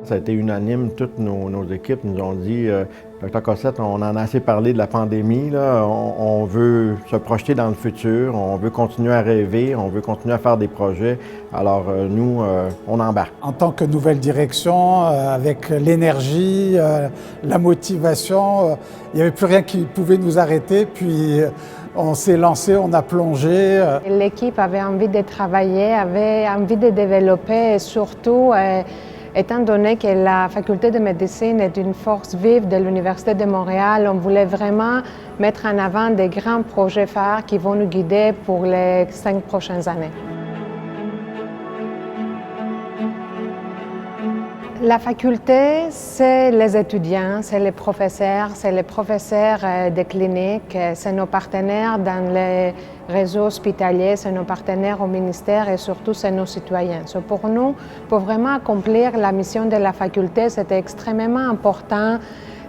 Ça a été unanime, toutes nos équipes nous ont dit Dr Cossette, on en a assez parlé de la pandémie, là. On veut se projeter dans le futur, on veut continuer à rêver, on veut continuer à faire des projets. Alors nous, on embarque. En tant que nouvelle direction, avec l'énergie, la motivation, il n'y avait plus rien qui pouvait nous arrêter. Puis on s'est lancé, on a plongé. L'équipe avait envie de travailler, avait envie de développer et surtout, étant donné que la faculté de médecine est une force vive de l'Université de Montréal, on voulait vraiment mettre en avant des grands projets phares qui vont nous guider pour les 5 prochaines années. La faculté, c'est les étudiants, c'est les professeurs des cliniques, c'est nos partenaires dans les réseaux hospitaliers, c'est nos partenaires au ministère et surtout c'est nos citoyens. Pour nous, pour vraiment accomplir la mission de la faculté, c'était extrêmement important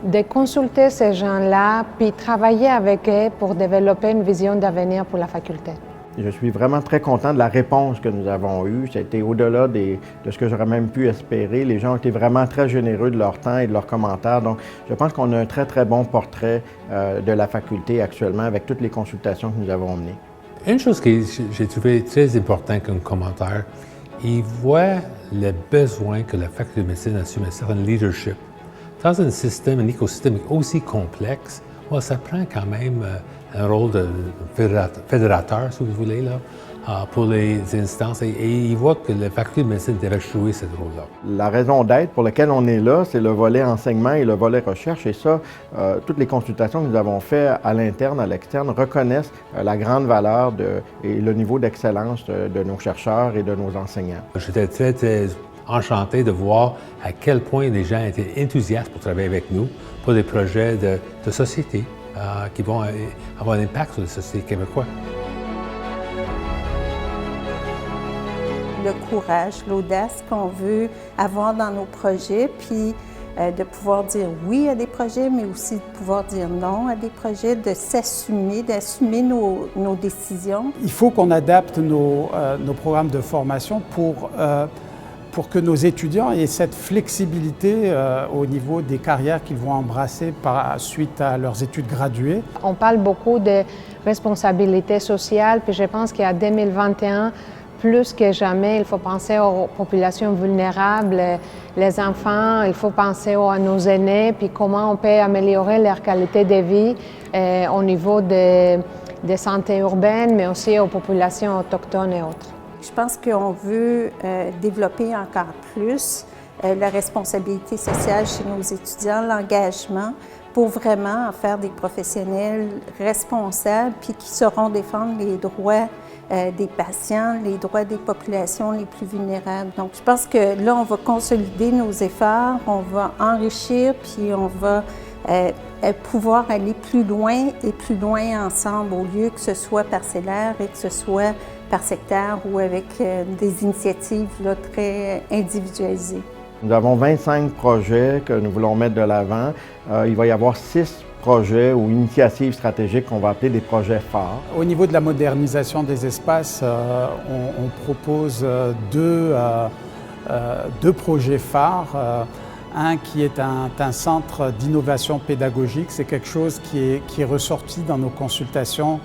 de consulter ces gens-là puis travailler avec eux pour développer une vision d'avenir pour la faculté. Je suis vraiment très content de la réponse que nous avons eue. Ça a été au-delà de ce que j'aurais même pu espérer. Les gens ont été vraiment très généreux de leur temps et de leurs commentaires. Donc, je pense qu'on a un très, très bon portrait de la faculté actuellement avec toutes les consultations que nous avons menées. Une chose que j'ai trouvé très importante comme commentaire, ils voient le besoin que la faculté de médecine assume un certain leadership. Dans un système, un écosystème aussi complexe, ça prend quand même un rôle de fédérateur, si vous voulez, là, pour les instances. Et ils voient que la faculté de médecine devrait jouer ce rôle-là. La raison d'être pour laquelle on est là, c'est le volet enseignement et le volet recherche. Et ça, toutes les consultations que nous avons faites à l'interne, à l'externe, reconnaissent la grande valeur et le niveau d'excellence de nos chercheurs et de nos enseignants. J'étais très, très enchanté de voir à quel point les gens étaient enthousiastes pour travailler avec nous pour des projets de société qui vont avoir un impact sur la société québécoise. Le courage, l'audace qu'on veut avoir dans nos projets, puis de pouvoir dire oui à des projets, mais aussi de pouvoir dire non à des projets, de s'assumer, d'assumer nos décisions. Il faut qu'on adapte nos programmes de formation pour que nos étudiants aient cette flexibilité au niveau des carrières qu'ils vont embrasser suite à leurs études graduées. On parle beaucoup de responsabilité sociale, puis je pense qu'en 2021, plus que jamais, il faut penser aux populations vulnérables, les enfants, il faut penser à nos aînés, puis comment on peut améliorer leur qualité de vie au niveau de santé urbaine, mais aussi aux populations autochtones et autres. Je pense qu'on veut développer encore plus la responsabilité sociale chez nos étudiants, l'engagement, pour vraiment en faire des professionnels responsables puis qui sauront défendre les droits des patients, les droits des populations les plus vulnérables. Donc, je pense que là, on va consolider nos efforts, on va enrichir puis on va pouvoir aller plus loin et plus loin ensemble au lieu que ce soit parcellaire et que ce soit par secteur ou avec des initiatives là, très individualisées. Nous avons 25 projets que nous voulons mettre de l'avant. Il va y avoir 6 projets ou initiatives stratégiques qu'on va appeler des projets phares. Au niveau de la modernisation des espaces, on propose deux projets phares. Un qui est un centre d'innovation pédagogique, c'est quelque chose qui est ressorti dans nos consultations,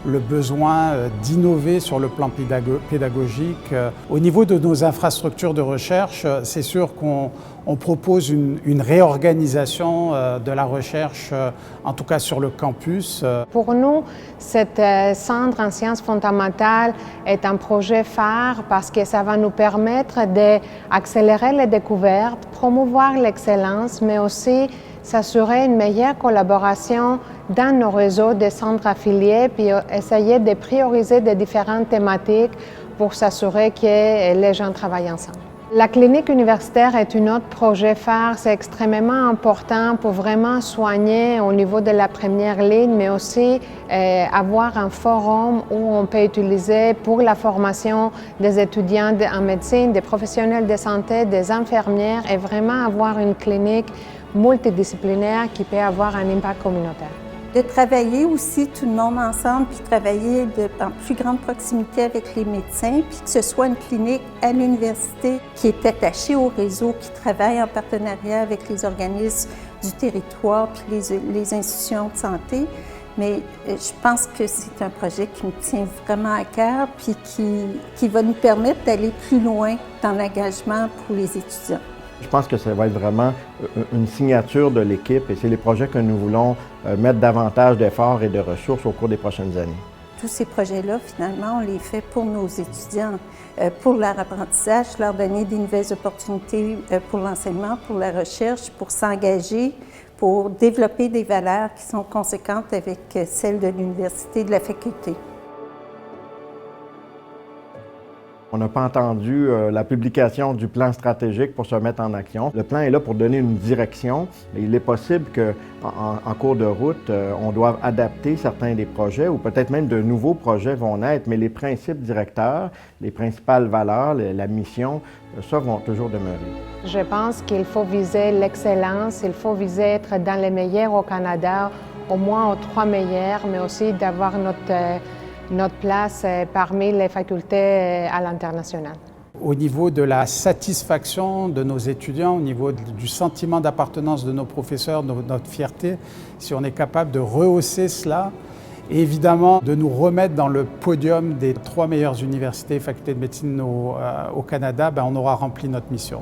le besoin d'innover sur le plan pédagogique. Au niveau de nos infrastructures de recherche, c'est sûr qu'on propose une réorganisation de la recherche, en tout cas sur le campus. Pour nous, cet centre en sciences fondamentales est un projet phare parce que ça va nous permettre d'accélérer les découvertes, promouvoir l'excellence, mais aussi s'assurer une meilleure collaboration dans nos réseaux de centres affiliés, puis essayer de prioriser des différentes thématiques pour s'assurer que les gens travaillent ensemble. La clinique universitaire est un autre projet phare. C'est extrêmement important pour vraiment soigner au niveau de la première ligne, mais aussi avoir un forum où on peut utiliser pour la formation des étudiants en médecine, des professionnels de santé, des infirmières et vraiment avoir une clinique multidisciplinaire qui peut avoir un impact communautaire. De travailler aussi tout le monde ensemble, puis travailler en plus grande proximité avec les médecins, puis que ce soit une clinique à l'université qui est attachée au réseau, qui travaille en partenariat avec les organismes du territoire, puis les institutions de santé. Mais je pense que c'est un projet qui me tient vraiment à cœur, puis qui va nous permettre d'aller plus loin dans l'engagement pour les étudiants. Je pense que ça va être vraiment une signature de l'équipe et c'est les projets que nous voulons mettre davantage d'efforts et de ressources au cours des prochaines années. Tous ces projets-là, finalement, on les fait pour nos étudiants, pour leur apprentissage, leur donner des nouvelles opportunités pour l'enseignement, pour la recherche, pour s'engager, pour développer des valeurs qui sont conséquentes avec celles de l'université, de la faculté. On n'a pas entendu la publication du plan stratégique pour se mettre en action. Le plan est là pour donner une direction. Il est possible qu'en cours de route, on doive adapter certains des projets ou peut-être même de nouveaux projets vont naître, mais les principes directeurs, les principales valeurs, la mission, ça vont toujours demeurer. Je pense qu'il faut viser l'excellence, il faut viser être dans les meilleurs au Canada, au moins aux 3 meilleurs, mais aussi d'avoir notre place parmi les facultés à l'international. Au niveau de la satisfaction de nos étudiants, au niveau du sentiment d'appartenance de nos professeurs, de notre fierté, si on est capable de rehausser cela, et évidemment de nous remettre dans le podium des 3 meilleures universités et facultés de médecine au Canada, on aura rempli notre mission.